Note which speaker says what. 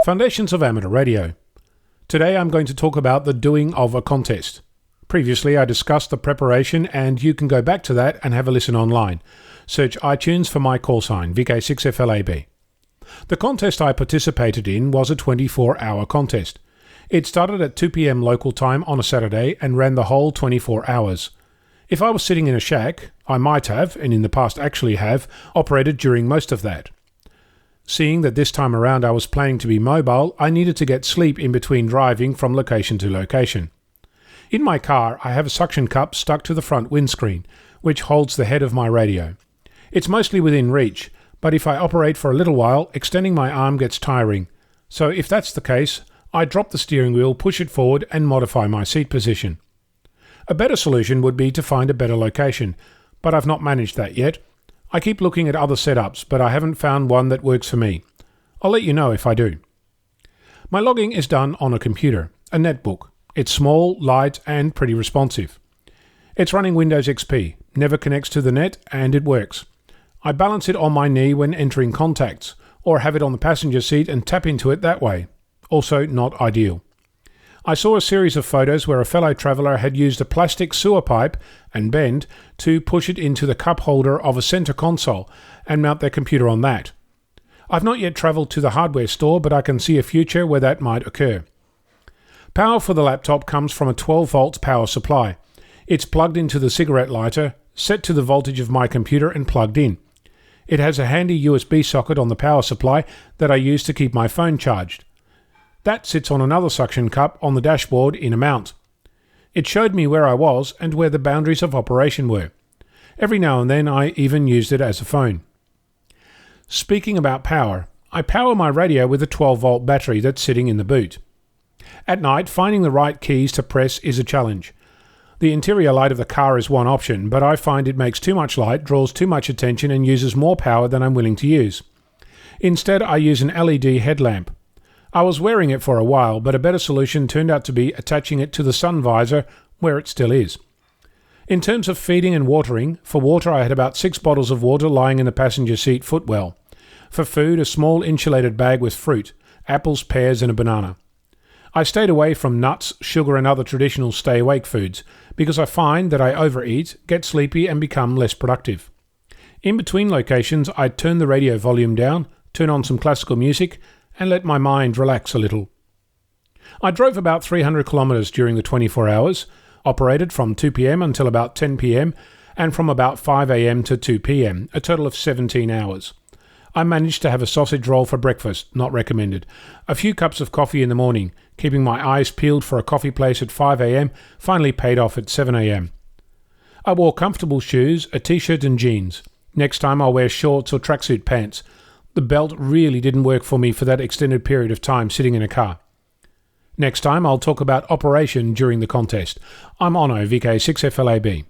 Speaker 1: Foundations of Amateur Radio. Today I'm going to talk about the doing of a contest. Previously I discussed the preparation, and you can go back to that and have a listen online. Search iTunes for my call sign, VK6FLAB. The contest I participated in was a 24-hour contest. It started at 2 p.m. local time on a Saturday and ran the whole 24 hours. If I was sitting in a shack, I might have, and in the past actually have, operated during most of that. Seeing that this time around I was planning to be mobile, I needed to get sleep in between driving from location to location. In my car, I have a suction cup stuck to the front windscreen, which holds the head of my radio. It's mostly within reach, but if I operate for a little while, extending my arm gets tiring. So if that's the case, I drop the steering wheel, push it forward, and modify my seat position. A better solution would be to find a better location, but I've not managed that yet. I keep looking at other setups, but I haven't found one that works for me. I'll let you know if I do. My logging is done on a computer, a netbook. It's small, light, and pretty responsive. It's running Windows XP, never connects to the net, and it works. I balance it on my knee when entering contacts, or have it on the passenger seat and tap into it that way. Also not ideal. I saw a series of photos where a fellow traveller had used a plastic sewer pipe and bend to push it into the cup holder of a centre console and mount their computer on that. I've not yet travelled to the hardware store, but I can see a future where that might occur. Power for the laptop comes from a 12 volt power supply. It's plugged into the cigarette lighter, set to the voltage of my computer and plugged in. It has a handy USB socket on the power supply that I use to keep my phone charged. That sits on another suction cup on the dashboard in a mount. It showed me where I was and where the boundaries of operation were. Every now and then I even used it as a phone. Speaking about power, I power my radio with a 12 volt battery that's sitting in the boot. At night, finding the right keys to press is a challenge. The interior light of the car is one option, but I find it makes too much light, draws too much attention, and uses more power than I'm willing to use. Instead, I use an LED headlamp. I was wearing it for a while, but a better solution turned out to be attaching it to the sun visor, where it still is. In terms of feeding and watering, for water I had about 6 bottles of water lying in the passenger seat footwell. For food, a small insulated bag with fruit, apples, pears and a banana. I stayed away from nuts, sugar and other traditional stay-awake foods, because I find that I overeat, get sleepy and become less productive. In between locations, I'd turn the radio volume down, turn on some classical music, and let my mind relax a little. I drove about 300 kilometres during the 24 hours, operated from 2 p.m. until about 10 p.m. and from about 5 a.m. to 2 p.m., a total of 17 hours. I managed to have a sausage roll for breakfast, not recommended, a few cups of coffee in the morning, keeping my eyes peeled for a coffee place at 5 a.m, finally paid off at 7 a.m. I wore comfortable shoes, a t-shirt and jeans. Next time I'll wear shorts or tracksuit pants. The belt really didn't work for me for that extended period of time sitting in a car. Next time I'll talk about operation during the contest. I'm Onno, VK6FLAB.